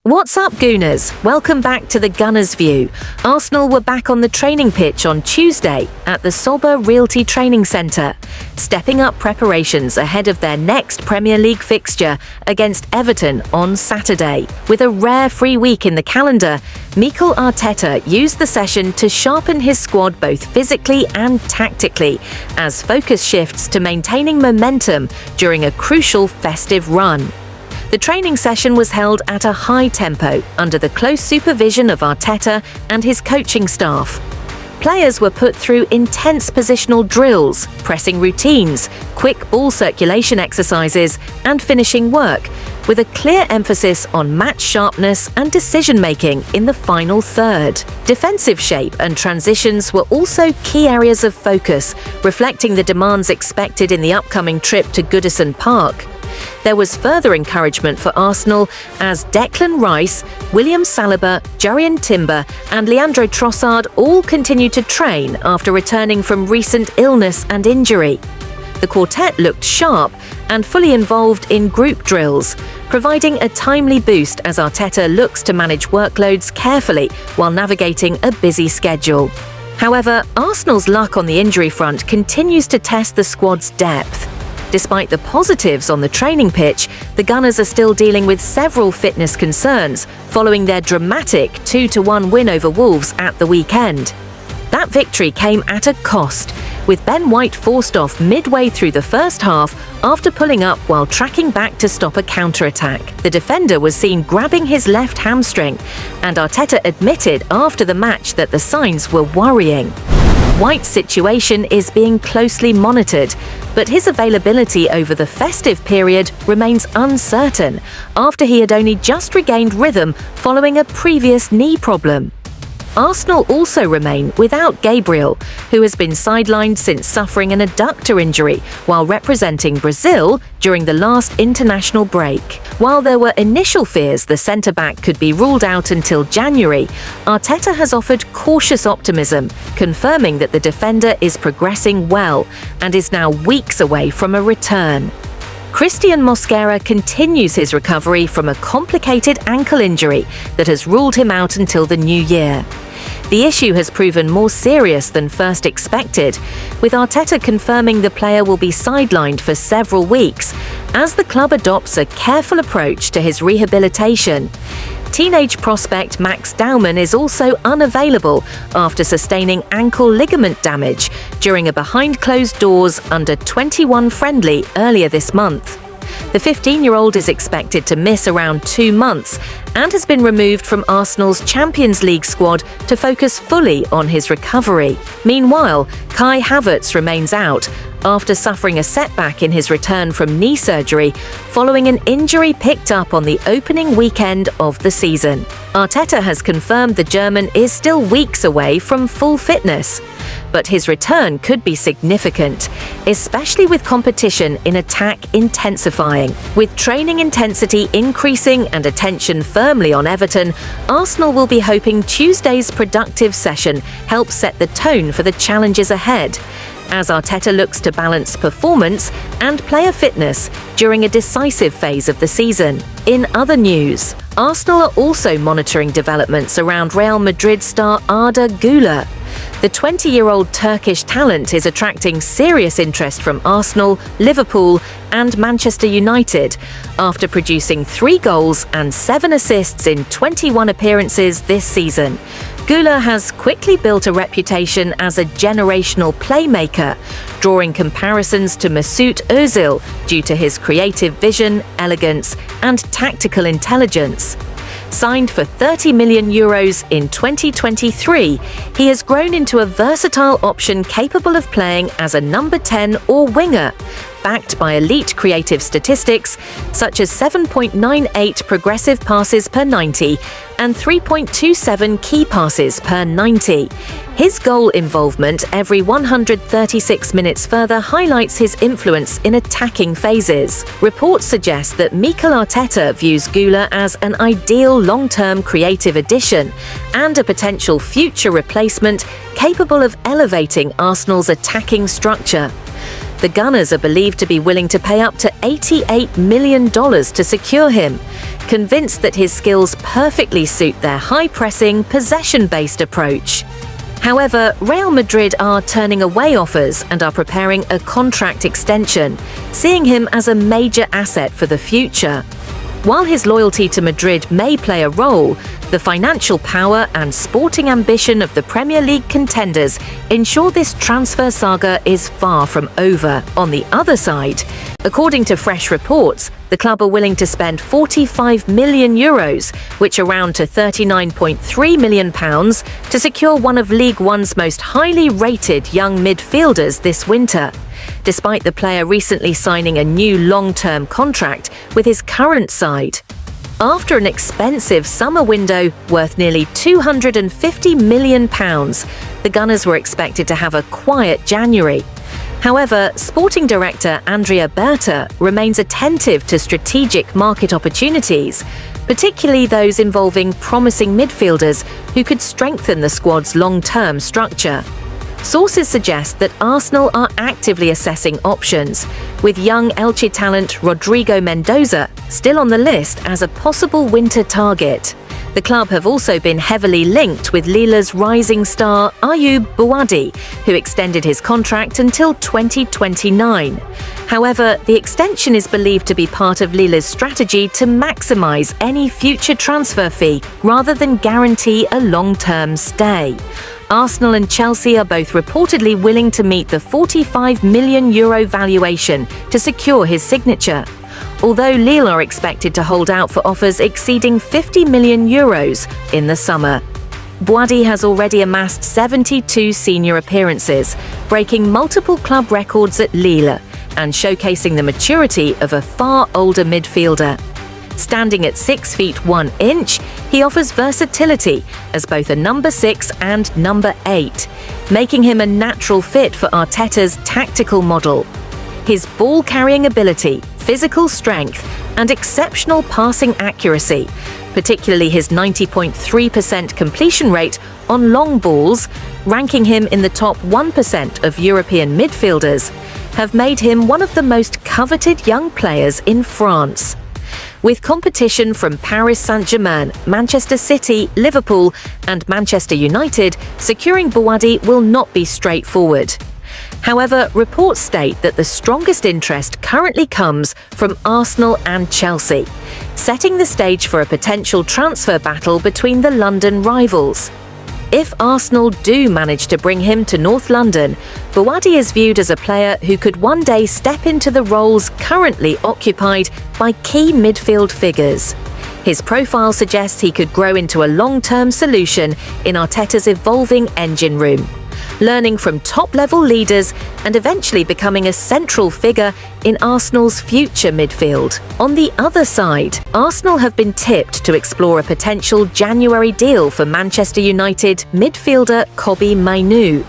What's up, Gooners? Welcome back to the Gunners View. Arsenal were back on the training pitch on Tuesday at the Sober Realty Training Centre, stepping up preparations ahead of their next Premier League fixture against Everton on Saturday. With a rare free week in the calendar, Mikel Arteta used the session to sharpen his squad both physically and tactically, as focus shifts to maintaining momentum during a crucial festive run. The training session was held at a high tempo under the close supervision of Arteta and his coaching staff. Players were put through intense positional drills, pressing routines, quick ball circulation exercises, and finishing work, with a clear emphasis on match sharpness and decision-making in the final third. Defensive shape and transitions were also key areas of focus, reflecting the demands expected in the upcoming trip to Goodison Park. There was further encouragement for Arsenal as Declan Rice, William Saliba, Jurrien Timber and Leandro Trossard all continued to train after returning from recent illness and injury. The quartet looked sharp and fully involved in group drills, providing a timely boost as Arteta looks to manage workloads carefully while navigating a busy schedule. However, Arsenal's luck on the injury front continues to test the squad's depth. Despite the positives on the training pitch, the Gunners are still dealing with several fitness concerns following their dramatic 2-1 win over Wolves at the weekend. That victory came at a cost, with Ben White forced off midway through the first half after pulling up while tracking back to stop a counter-attack. The defender was seen grabbing his left hamstring, and Arteta admitted after the match that the signs were worrying. White's situation is being closely monitored, but his availability over the festive period remains uncertain after he had only just regained rhythm following a previous knee problem. Arsenal also remain without Gabriel, who has been sidelined since suffering an adductor injury while representing Brazil during the last international break. While there were initial fears the centre-back could be ruled out until January, Arteta has offered cautious optimism, confirming that the defender is progressing well and is now weeks away from a return. Christian Mosquera continues his recovery from a complicated ankle injury that has ruled him out until the new year. The issue has proven more serious than first expected, with Arteta confirming the player will be sidelined for several weeks as the club adopts a careful approach to his rehabilitation. Teenage prospect Max Daumann is also unavailable after sustaining ankle ligament damage during a behind-closed-doors under-21 friendly earlier this month. The 15-year-old is expected to miss around 2 months and has been removed from Arsenal's Champions League squad to focus fully on his recovery. Meanwhile, Kai Havertz remains out after suffering a setback in his return from knee surgery following an injury picked up on the opening weekend of the season. Arteta has confirmed the German is still weeks away from full fitness, but his return could be significant, especially with competition in attack intensifying. With training intensity increasing and attention firmly on Everton, Arsenal will be hoping Tuesday's productive session helps set the tone for the challenges ahead, as Arteta looks to balance performance and player fitness during a decisive phase of the season. In other news, Arsenal are also monitoring developments around Real Madrid star Arda Guler. The 20-year-old Turkish talent is attracting serious interest from Arsenal, Liverpool and Manchester United after producing 3 goals and 7 assists in 21 appearances this season. Guler has quickly built a reputation as a generational playmaker, drawing comparisons to Mesut Özil due to his creative vision, elegance and tactical intelligence. Signed for €30 million in 2023, he has grown into a versatile option capable of playing as a number 10 or winger, backed by elite creative statistics such as 7.98 progressive passes per 90 and 3.27 key passes per 90. His goal involvement every 136 minutes further highlights his influence in attacking phases. Reports suggest that Mikel Arteta views Guler as an ideal long-term creative addition and a potential future replacement capable of elevating Arsenal's attacking structure. The Gunners are believed to be willing to pay up to $88 million to secure him, convinced that his skills perfectly suit their high-pressing, possession-based approach. However, Real Madrid are turning away offers and are preparing a contract extension, seeing him as a major asset for the future. While his loyalty to Madrid may play a role, the financial power and sporting ambition of the Premier League contenders ensure this transfer saga is far from over. On the other side, according to fresh reports, the club are willing to spend €45 million, which around to £39.3 million, to secure one of League One's most highly rated young midfielders this winter, despite the player recently signing a new long-term contract with his current side. After an expensive summer window worth nearly £250 million, the Gunners were expected to have a quiet January. However, sporting director Andrea Berta remains attentive to strategic market opportunities, particularly those involving promising midfielders who could strengthen the squad's long-term structure. Sources suggest that Arsenal are actively assessing options, with young Elche talent Rodrigo Mendoza still on the list as a possible winter target. The club have also been heavily linked with Lile's rising star Ayoub Bouaddi, who extended his contract until 2029. However, the extension is believed to be part of Lile's strategy to maximise any future transfer fee rather than guarantee a long-term stay. Arsenal and Chelsea are both reportedly willing to meet the €45 million valuation to secure his signature, although Lille are expected to hold out for offers exceeding €50 million in the summer. Bouaddi has already amassed 72 senior appearances, breaking multiple club records at Lille and showcasing the maturity of a far older midfielder. Standing at 6 feet 1 inch, he offers versatility as both a number 6 and number 8, making him a natural fit for Arteta's tactical model. His ball-carrying ability, physical strength, and exceptional passing accuracy, particularly his 90.3% completion rate on long balls, ranking him in the top 1% of European midfielders, have made him one of the most coveted young players in France. With competition from Paris Saint-Germain, Manchester City, Liverpool, and Manchester United, securing Bouaddi will not be straightforward. However, reports state that the strongest interest currently comes from Arsenal and Chelsea, setting the stage for a potential transfer battle between the London rivals. If Arsenal do manage to bring him to North London, Bouaddi is viewed as a player who could one day step into the roles currently occupied by key midfield figures. His profile suggests he could grow into a long-term solution in Arteta's evolving engine room, learning from top-level leaders and eventually becoming a central figure in Arsenal's future midfield. On the other side, Arsenal have been tipped to explore a potential January deal for Manchester United midfielder Kobbie Mainoo.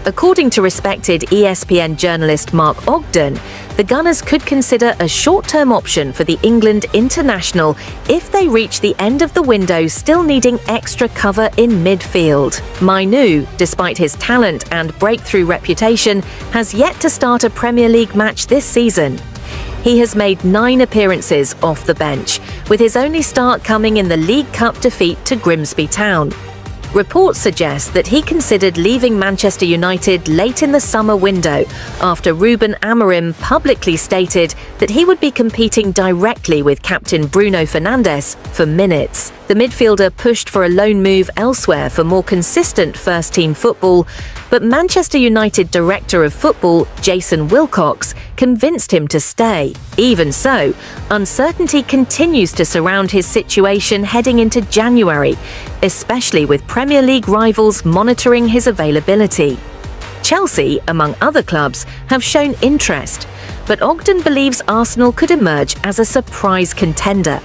According to respected ESPN journalist Mark Ogden, the Gunners could consider a short-term option for the England international if they reach the end of the window still needing extra cover in midfield. Mainoo, despite his talent and breakthrough reputation, has yet to start a Premier League match this season. He has made 9 appearances off the bench, with his only start coming in the League Cup defeat to Grimsby Town. Reports suggest that he considered leaving Manchester United late in the summer window after Ruben Amorim publicly stated that he would be competing directly with captain Bruno Fernandes for minutes. The midfielder pushed for a loan move elsewhere for more consistent first-team football, but Manchester United Director of Football Jason Wilcox convinced him to stay. Even so, uncertainty continues to surround his situation heading into January, especially with Premier League rivals monitoring his availability. Chelsea, among other clubs, have shown interest, but Ogden believes Arsenal could emerge as a surprise contender.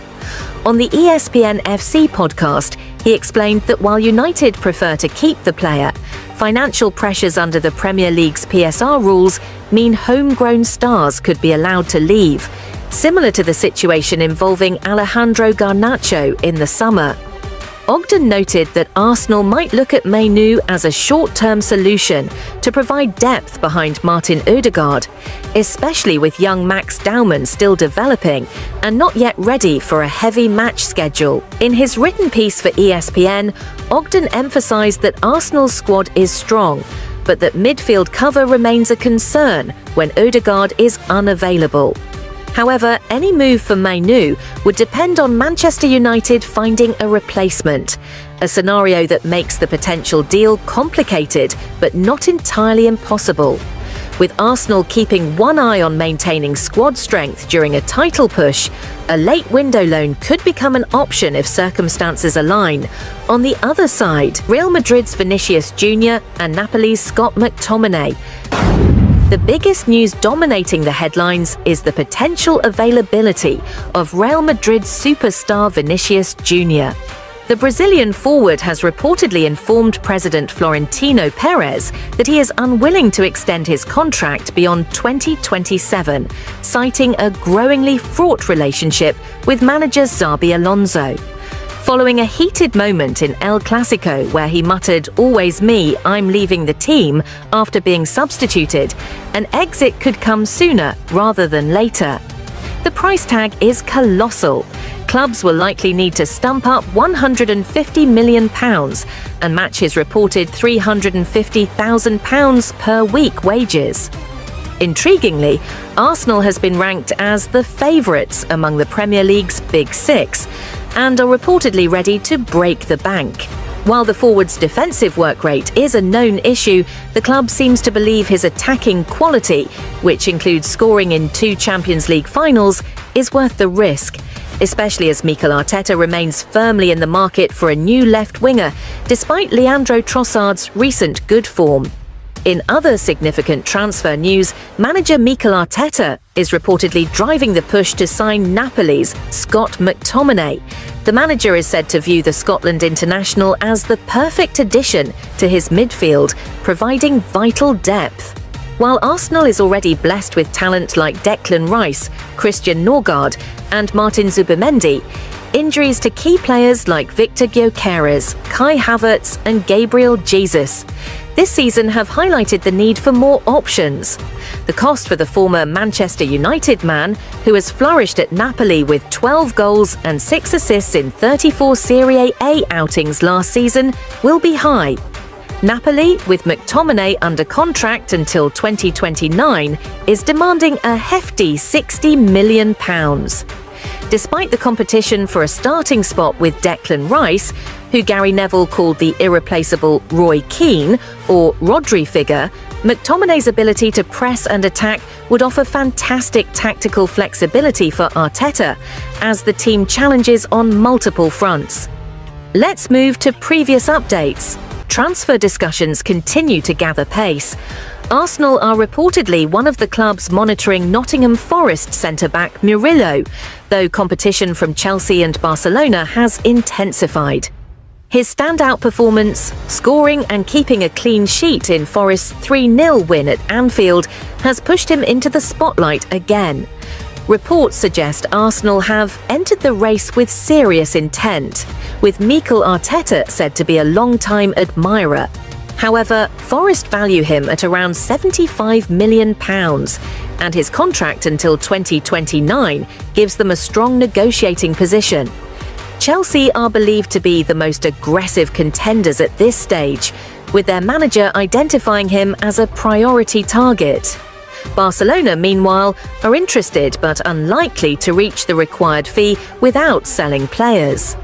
On the ESPN FC podcast, he explained that while United prefer to keep the player, financial pressures under the Premier League's PSR rules mean homegrown stars could be allowed to leave, similar to the situation involving Alejandro Garnacho in the summer. Ogden noted that Arsenal might look at Mainoo as a short-term solution to provide depth behind Martin Ødegaard, especially with young Max Daumann still developing and not yet ready for a heavy match schedule. In his written piece for ESPN, Ogden emphasised that Arsenal's squad is strong, but that midfield cover remains a concern when Ødegaard is unavailable. However, any move for Mainoo would depend on Manchester United finding a replacement, a scenario that makes the potential deal complicated but not entirely impossible. With Arsenal keeping one eye on maintaining squad strength during a title push, a late window loan could become an option if circumstances align. On the other side, Real Madrid's Vinicius Jr and Napoli's Scott McTominay. The biggest news dominating the headlines is the potential availability of Real Madrid's superstar Vinicius Jr. The Brazilian forward has reportedly informed President Florentino Perez that he is unwilling to extend his contract beyond 2027, citing a growingly fraught relationship with manager Xabi Alonso. Following a heated moment in El Clasico where he muttered, "Always me, I'm leaving the team," after being substituted, an exit could come sooner rather than later. The price tag is colossal. Clubs will likely need to stump up £150 million and match his reported £350,000 per week wages. Intriguingly, Arsenal has been ranked as the favourites among the Premier League's Big Six and are reportedly ready to break the bank. While the forward's defensive work rate is a known issue, the club seems to believe his attacking quality, which includes scoring in 2 Champions League finals, is worth the risk, especially as Mikel Arteta remains firmly in the market for a new left winger, despite Leandro Trossard's recent good form. In other significant transfer news, manager Mikel Arteta is reportedly driving the push to sign Napoli's Scott McTominay. The manager is said to view the Scotland international as the perfect addition to his midfield, providing vital depth. While Arsenal is already blessed with talent like Declan Rice, Christian Norgard and Martin Zubimendi, injuries to key players like Victor Gyökeres, Kai Havertz and G.Jesus this season have highlighted the need for more options. The cost for the former Manchester United man, who has flourished at Napoli with 12 goals and 6 assists in 34 Serie A outings last season, will be high. Napoli, with McTominay under contract until 2029, is demanding a hefty £60 million. Despite the competition for a starting spot with Declan Rice, who Gary Neville called the irreplaceable Roy Keane or Rodri figure, McTominay's ability to press and attack would offer fantastic tactical flexibility for Arteta as the team challenges on multiple fronts. Let's move to previous updates. Transfer discussions continue to gather pace. Arsenal are reportedly one of the clubs monitoring Nottingham Forest centre-back Murillo, though competition from Chelsea and Barcelona has intensified. His standout performance, scoring and keeping a clean sheet in Forest's 3-0 win at Anfield, has pushed him into the spotlight again. Reports suggest Arsenal have entered the race with serious intent, with Mikel Arteta said to be a long-time admirer. However, Forest value him at around £75 million, and his contract until 2029 gives them a strong negotiating position. Chelsea are believed to be the most aggressive contenders at this stage, with their manager identifying him as a priority target. Barcelona, meanwhile, are interested but unlikely to reach the required fee without selling players.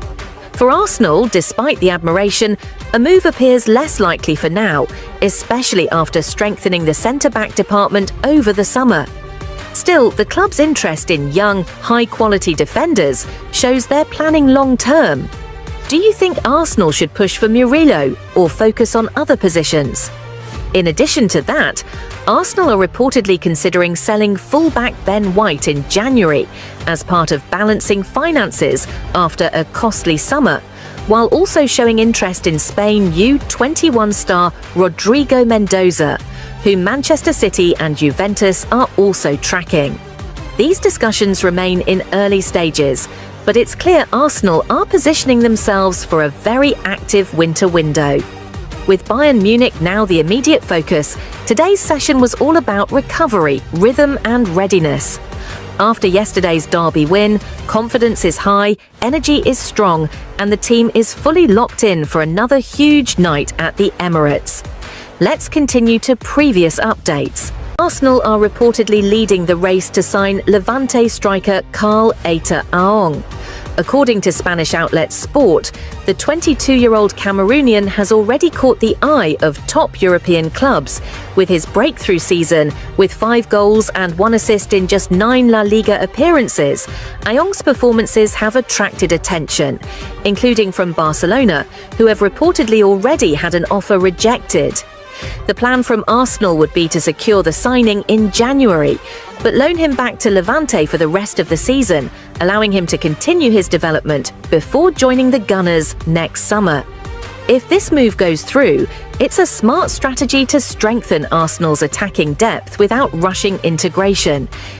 For Arsenal, despite the admiration, a move appears less likely for now, especially after strengthening the centre-back department over the summer. Still, the club's interest in young, high-quality defenders shows they're planning long-term. Do you think Arsenal should push for Murillo or focus on other positions? In addition to that, Arsenal are reportedly considering selling fullback Ben White in January as part of balancing finances after a costly summer, while also showing interest in Spain U21 star Rodrigo Mendoza, whom Manchester City and Juventus are also tracking. These discussions remain in early stages, but it's clear Arsenal are positioning themselves for a very active winter window. With Bayern Munich now the immediate focus, today's session was all about recovery, rhythm and readiness. After yesterday's derby win, confidence is high, energy is strong, and the team is fully locked in for another huge night at the Emirates. Let's continue to previous updates. Arsenal are reportedly leading the race to sign Levante striker Carl Eta Aong. According to Spanish outlet Sport, the 22-year-old Cameroonian has already caught the eye of top European clubs with his breakthrough season with 5 goals and 1 assist in just 9 La Liga appearances. Aong's performances have attracted attention, including from Barcelona, who have reportedly already had an offer rejected. The plan from Arsenal would be to secure the signing in January, but loan him back to Levante for the rest of the season, allowing him to continue his development before joining the Gunners next summer. If this move goes through, it's a smart strategy to strengthen Arsenal's attacking depth without rushing integration.